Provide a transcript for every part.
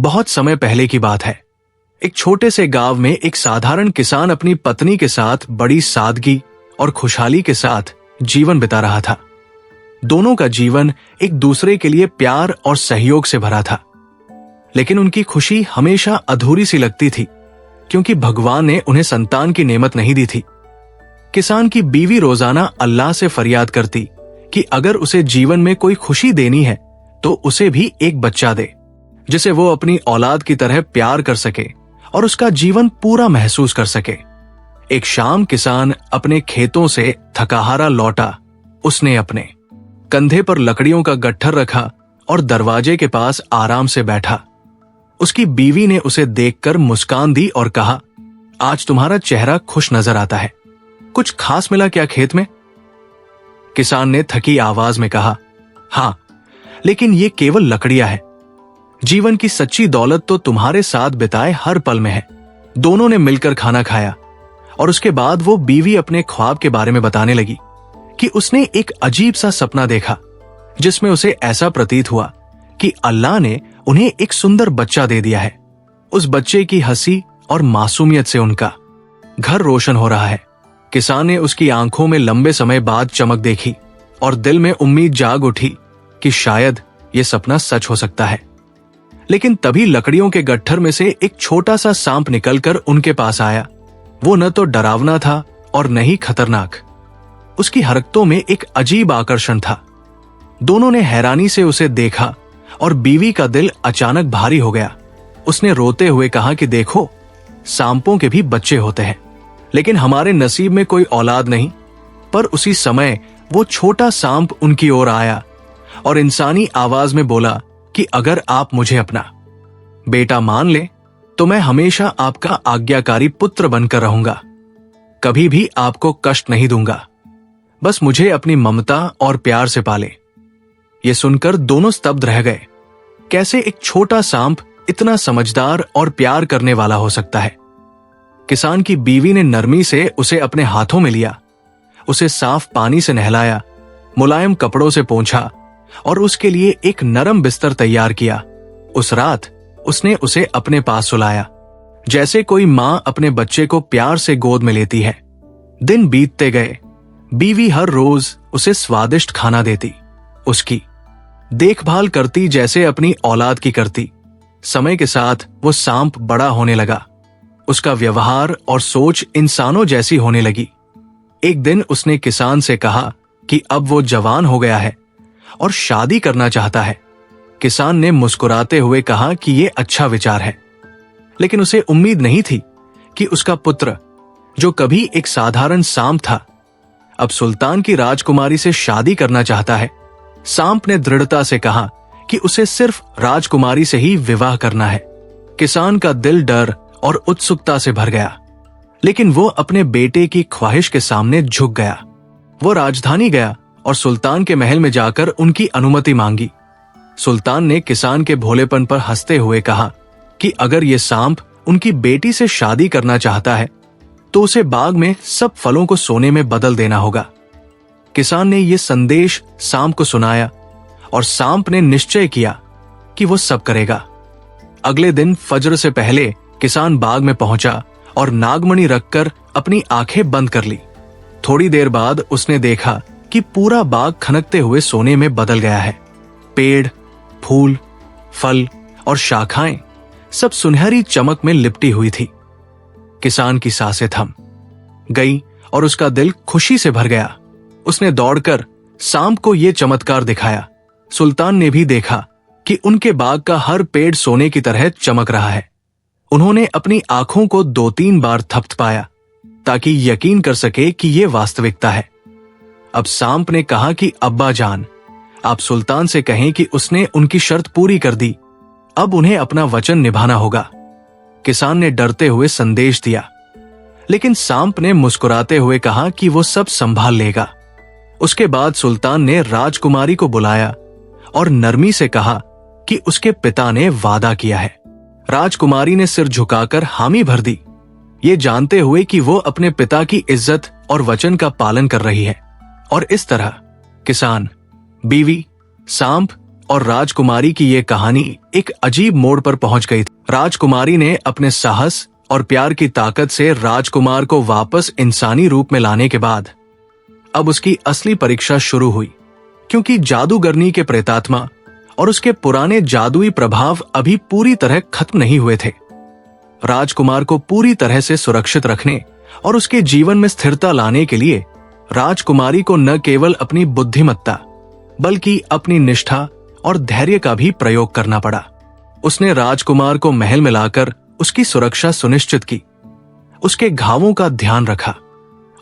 बहुत समय पहले की बात है। एक छोटे से गांव में एक साधारण किसान अपनी पत्नी के साथ बड़ी सादगी और खुशहाली के साथ जीवन बिता रहा था। दोनों का जीवन एक दूसरे के लिए प्यार और सहयोग से भरा था, लेकिन उनकी खुशी हमेशा अधूरी सी लगती थी, क्योंकि भगवान ने उन्हें संतान की नेमत नहीं दी थी। किसान की बीवी रोजाना अल्लाह से फरियाद करती कि अगर उसे जीवन में कोई खुशी देनी है तो उसे भी एक बच्चा दे, जिसे वो अपनी औलाद की तरह प्यार कर सके और उसका जीवन पूरा महसूस कर सके। एक शाम किसान अपने खेतों से थकाहारा लौटा। उसने अपने कंधे पर लकड़ियों का गट्ठर रखा और दरवाजे के पास आराम से बैठा। उसकी बीवी ने उसे देखकर मुस्कान दी और कहा, आज तुम्हारा चेहरा खुश नजर आता है, कुछ खास मिला क्या खेत में? किसान ने थकी आवाज में कहा, हाँ, लेकिन ये केवल लकड़ियां है। जीवन की सच्ची दौलत तो तुम्हारे साथ बिताए हर पल में है। दोनों ने मिलकर खाना खाया और उसके बाद वो बीवी अपने ख्वाब के बारे में बताने लगी कि उसने एक अजीब सा सपना देखा, जिसमें उसे ऐसा प्रतीत हुआ कि अल्लाह ने उन्हें एक सुंदर बच्चा दे दिया है। उस बच्चे की हंसी और मासूमियत से उनका घर रोशन हो रहा है। किसान ने उसकी आंखों में लंबे समय बाद चमक देखी और दिल में उम्मीद जाग उठी कि शायद ये सपना सच हो सकता है। लेकिन तभी लकड़ियों के गट्ठर में से एक छोटा सा सांप निकलकर उनके पास आया। वो न तो डरावना था और न ही खतरनाक। उसकी हरकतों में एक अजीब आकर्षण था। दोनों ने हैरानी से उसे देखा और बीवी का दिल अचानक भारी हो गया। उसने रोते हुए कहा कि देखो, सांपों के भी बच्चे होते हैं, लेकिन हमारे नसीब में कोई औलाद नहीं। पर उसी समय वो छोटा सांप उनकी ओर आया और इंसानी आवाज में बोला कि अगर आप मुझे अपना बेटा मान ले तो मैं हमेशा आपका आज्ञाकारी पुत्र बनकर रहूंगा, कभी भी आपको कष्ट नहीं दूंगा, बस मुझे अपनी ममता और प्यार से पाले। ये सुनकर दोनों स्तब्ध रह गए। कैसे एक छोटा सांप इतना समझदार और प्यार करने वाला हो सकता है? किसान की बीवी ने नरमी से उसे अपने हाथों में लिया, उसे साफ पानी से नहलाया, मुलायम कपड़ों से पोंछा और उसके लिए एक नरम बिस्तर तैयार किया। उस रात उसने उसे अपने पास सुलाया, जैसे कोई मां अपने बच्चे को प्यार से गोद में लेती है। दिन बीतते गए। बीवी हर रोज उसे स्वादिष्ट खाना देती, उसकी देखभाल करती जैसे अपनी औलाद की करती। समय के साथ वो सांप बड़ा होने लगा। उसका व्यवहार और सोच इंसानों जैसी होने लगी। एक दिन उसने किसान से कहा कि अब वो जवान हो गया है और शादी करना चाहता है। किसान ने मुस्कुराते हुए कहा कि ये अच्छा विचार है, लेकिन उसे उम्मीद नहीं थी कि उसका पुत्र, जो कभी एक साधारण सांप था, अब सुल्तान की राजकुमारी से शादी करना चाहता है। सांप ने दृढ़ता से कहा कि उसे सिर्फ राजकुमारी से ही विवाह करना है। किसान का दिल डर और उत्सुकता से भर गया, लेकिन वो अपने बेटे की ख्वाहिश के सामने झुक गया। वो राजधानी गया और सुल्तान के महल में जाकर उनकी अनुमति मांगी। सुल्तान ने किसान के भोलेपन पर हंसते हुए कहा कि अगर ये सांप उनकी बेटी से शादी करना चाहता है तो उसे बाग में सब फलों को सोने में बदल देना होगा। किसान ने यह संदेश सांप को सुनाया और सांप ने निश्चय किया कि वो सब करेगा। अगले दिन फजर से पहले किसान बाग में पहुंचा और नागमणि रखकर अपनी आंखें बंद कर ली। थोड़ी देर बाद उसने देखा कि पूरा बाग खनकते हुए सोने में बदल गया है। पेड़, फूल, फल और शाखाएं सब सुनहरी चमक में लिपटी हुई थी। किसान की सांसें थम गई और उसका दिल खुशी से भर गया। उसने दौड़कर सांप को यह चमत्कार दिखाया। सुल्तान ने भी देखा कि उनके बाग का हर पेड़ सोने की तरह चमक रहा है। उन्होंने अपनी आंखों को 2-3 बार थपथपाया ताकि यकीन कर सके कि यह वास्तविकता है। अब सांप ने कहा कि अब्बा जान, आप सुल्तान से कहें कि उसने उनकी शर्त पूरी कर दी, अब उन्हें अपना वचन निभाना होगा। किसान ने डरते हुए संदेश दिया, लेकिन सांप ने मुस्कुराते हुए कहा कि वो सब संभाल लेगा। उसके बाद सुल्तान ने राजकुमारी को बुलाया और नरमी से कहा कि उसके पिता ने वादा किया है। राजकुमारी ने सिर झुकाकर हामी भर दी, ये जानते हुए कि वो अपने पिता की इज्जत और वचन का पालन कर रही है। और इस तरह किसान, बीवी, सांप और राजकुमारी की ये कहानी एक अजीब मोड़ पर पहुंच गई। राजकुमारी ने अपने साहस और प्यार की ताकत से राजकुमार को वापस इंसानी रूप में लाने के बाद अब उसकी असली परीक्षा शुरू हुई, क्योंकि जादूगरनी के प्रेतात्मा और उसके पुराने जादुई प्रभाव अभी पूरी तरह खत्म नहीं हुए थे। राजकुमार को पूरी तरह से सुरक्षित रखने और उसके जीवन में स्थिरता लाने के लिए राजकुमारी को न केवल अपनी बुद्धिमत्ता बल्कि अपनी निष्ठा और धैर्य का भी प्रयोग करना पड़ा। उसने राजकुमार को महल में लाकर उसकी सुरक्षा सुनिश्चित की, उसके घावों का ध्यान रखा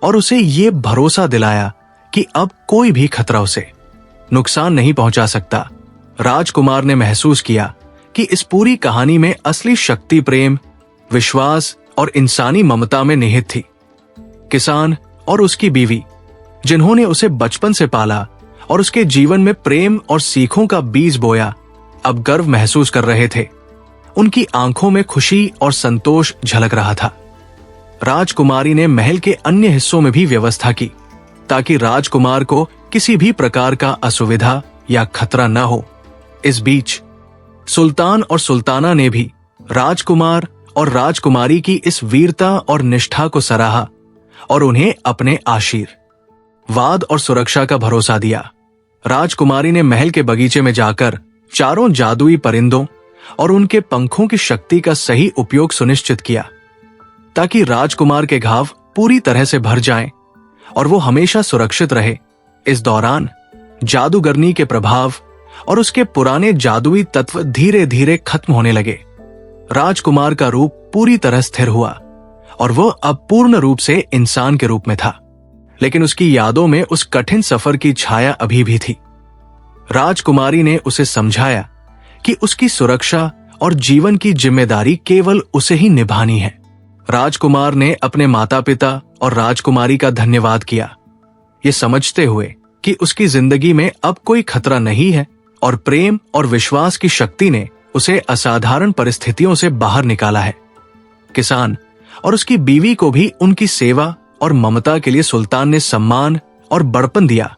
और उसे ये भरोसा दिलाया कि अब कोई भी खतरा उसे नुकसान नहीं पहुंचा सकता। राजकुमार ने महसूस किया कि इस पूरी कहानी में असली शक्ति प्रेम, विश्वास और इंसानी ममता में निहित थी। किसान और उसकी बीवी, जिन्होंने उसे बचपन से पाला और उसके जीवन में प्रेम और सीखों का बीज बोया, अब गर्व महसूस कर रहे थे। उनकी आंखों में खुशी और संतोष झलक रहा था। राजकुमारी ने महल के अन्य हिस्सों में भी व्यवस्था की ताकि राजकुमार को किसी भी प्रकार का असुविधा या खतरा न हो। इस बीच सुल्तान और सुल्ताना ने भी राजकुमार और राजकुमारी की इस वीरता और निष्ठा को सराहा और उन्हें अपने आशीर्वाद और सुरक्षा का भरोसा दिया। राजकुमारी ने महल के बगीचे में जाकर चारों जादुई परिंदों और उनके पंखों की शक्ति का सही उपयोग सुनिश्चित किया ताकि राजकुमार के घाव पूरी तरह से भर जाएं और वो हमेशा सुरक्षित रहे। इस दौरान जादूगरनी के प्रभाव और उसके पुराने जादुई तत्व धीरे धीरे खत्म होने लगे। राजकुमार का रूप पूरी तरह स्थिर हुआ और वो अब पूर्ण रूप से इंसान के रूप में था, लेकिन उसकी यादों में उस कठिन सफर की छाया अभी भी थी। राजकुमारी ने उसे समझाया कि उसकी सुरक्षा और जीवन की जिम्मेदारी केवल उसे ही निभानी है। राजकुमार ने अपने माता पिता और राजकुमारी का धन्यवाद किया, ये समझते हुए कि उसकी जिंदगी में अब कोई खतरा नहीं है और प्रेम और विश्वास की शक्ति ने उसे असाधारण परिस्थितियों से बाहर निकाला है। किसान और उसकी बीवी को भी उनकी सेवा और ममता के लिए सुल्तान ने सम्मान और बड़पन दिया।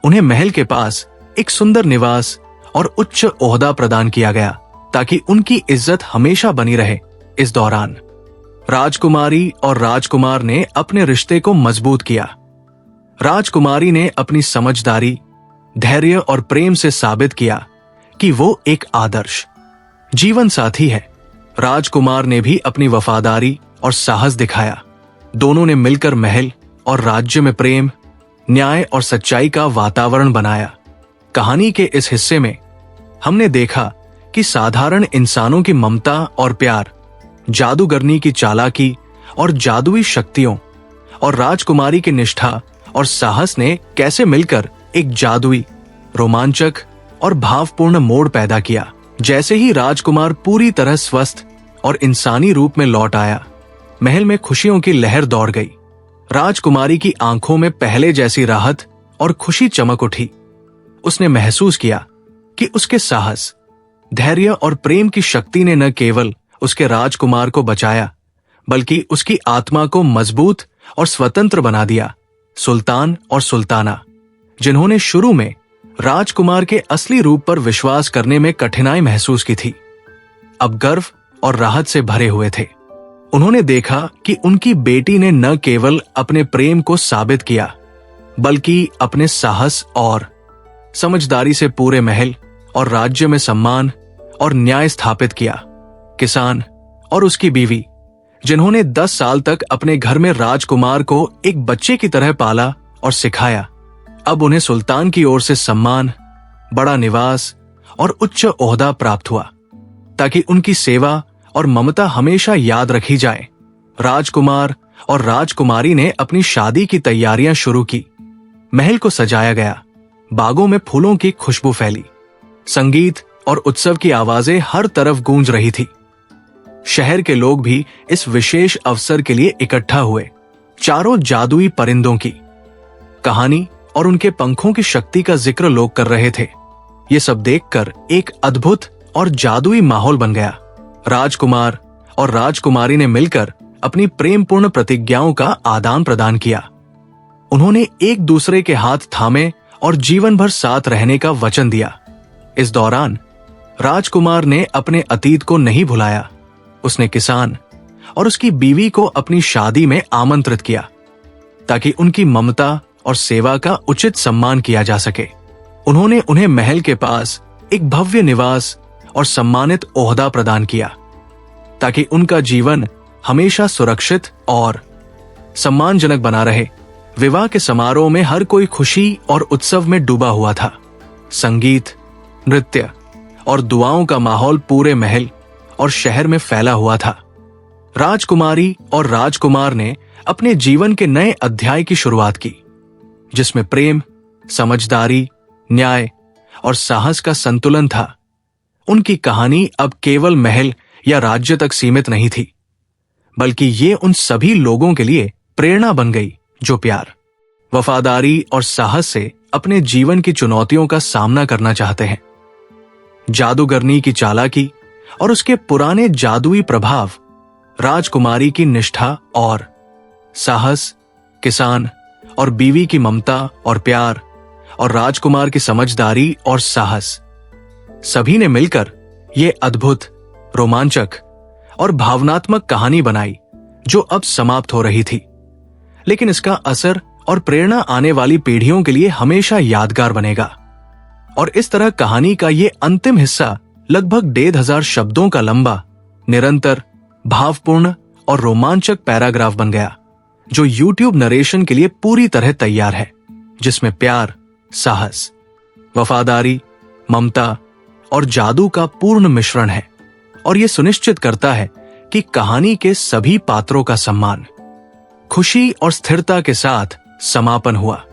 उन्हें महल के पास एक सुंदर निवास और उच्च ओहदा प्रदान किया गया ताकि उनकी इज्जत हमेशा बनी रहे। इस दौरान राजकुमारी और राजकुमार ने अपने रिश्ते को मजबूत किया। राजकुमारी ने अपनी समझदारी, धैर्य और प्रेम से साबित किया कि वो एक आदर्श जीवन साथी है। राजकुमार ने भी अपनी वफादारी और साहस दिखाया। दोनों ने मिलकर महल और राज्य में प्रेम, न्याय और सच्चाई का वातावरण बनाया। कहानी के इस हिस्से में हमने देखा कि साधारण इंसानों की ममता और प्यार, जादूगरनी की चालाकी और जादुई शक्तियों और राजकुमारी की निष्ठा और साहस ने कैसे मिलकर एक जादुई, रोमांचक और भावपूर्ण मोड़ पैदा किया। जैसे ही राजकुमार पूरी तरह स्वस्थ और इंसानी रूप में लौट आया, महल में खुशियों की लहर दौड़ गई। राजकुमारी की आंखों में पहले जैसी राहत और खुशी चमक उठी। उसने महसूस किया कि उसके साहस, धैर्य और प्रेम की शक्ति ने न केवल उसके राजकुमार को बचाया, बल्कि उसकी आत्मा को मजबूत और स्वतंत्र बना दिया। सुल्तान और सुल्ताना, जिन्होंने शुरू में राजकुमार के असली रूप पर विश्वास करने में कठिनाई महसूस की थी, अब गर्व और राहत से भरे हुए थे। उन्होंने देखा कि उनकी बेटी ने न केवल अपने प्रेम को साबित किया, बल्कि अपने साहस और समझदारी से पूरे महल और राज्य में सम्मान और न्याय स्थापित किया। किसान और उसकी बीवी, जिन्होंने 10 साल तक अपने घर में राजकुमार को एक बच्चे की तरह पाला और सिखाया, अब उन्हें सुल्तान की ओर से सम्मान, बड़ा निवास और उच्च ओहदा प्राप्त हुआ ताकि उनकी सेवा और ममता हमेशा याद रखी जाए। राजकुमार और राजकुमारी ने अपनी शादी की तैयारियां शुरू की। महल को सजाया गया, बागों में फूलों की खुशबू फैली, संगीत और उत्सव की आवाजें हर तरफ गूंज रही थी। शहर के लोग भी इस विशेष अवसर के लिए इकट्ठा हुए। चारों जादुई परिंदों की कहानी और उनके पंखों की शक्ति का जिक्र लोग कर रहे थे। ये सब देखकर एक अद्भुत और जादुई माहौल बन गया। राजकुमार और राजकुमारी ने मिलकर अपनी प्रेमपूर्ण प्रतिज्ञाओं का आदान प्रदान किया। उन्होंने एक दूसरे के हाथ थामे और जीवन भर साथ रहने का वचन दिया। इस दौरान राजकुमार ने अपने अतीत को नहीं भुलाया। उसने किसान और उसकी बीवी को अपनी शादी में आमंत्रित किया ताकि उनकी ममता और सेवा का उचित सम्मान किया जा सके। उन्होंने उन्हें महल के पास एक भव्य निवास और सम्मानित ओहदा प्रदान किया ताकि उनका जीवन हमेशा सुरक्षित और सम्मानजनक बना रहे। विवाह के समारोह में हर कोई खुशी और उत्सव में डूबा हुआ था। संगीत, नृत्य और दुआओं का माहौल पूरे महल और शहर में फैला हुआ था। राजकुमारी और राजकुमार ने अपने जीवन के नए अध्याय की शुरुआत की, जिसमें प्रेम, समझदारी, न्याय और साहस का संतुलन था। उनकी कहानी अब केवल महल या राज्य तक सीमित नहीं थी, बल्कि ये उन सभी लोगों के लिए प्रेरणा बन गई जो प्यार, वफादारी और साहस से अपने जीवन की चुनौतियों का सामना करना चाहते हैं। जादूगरनी की चालाकी और उसके पुराने जादुई प्रभाव, राजकुमारी की निष्ठा और साहस, किसान और बीवी की ममता और प्यार, और राजकुमार की समझदारी और साहस, सभी ने मिलकर यह अद्भुत, रोमांचक और भावनात्मक कहानी बनाई जो अब समाप्त हो रही थी। लेकिन इसका असर और प्रेरणा आने वाली पीढ़ियों के लिए हमेशा यादगार बनेगा। और इस तरह कहानी का ये अंतिम हिस्सा लगभग 1,500 शब्दों का लंबा, निरंतर, भावपूर्ण और रोमांचक पैराग्राफ बन गया, जो YouTube नरेशन के लिए पूरी तरह तैयार है, जिसमें प्यार, साहस, वफादारी, ममता और जादू का पूर्ण मिश्रण है। और यह सुनिश्चित करता है कि कहानी के सभी पात्रों का सम्मान, खुशी और स्थिरता के साथ समापन हुआ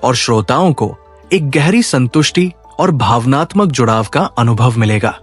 और श्रोताओं को एक गहरी संतुष्टि और भावनात्मक जुड़ाव का अनुभव मिलेगा।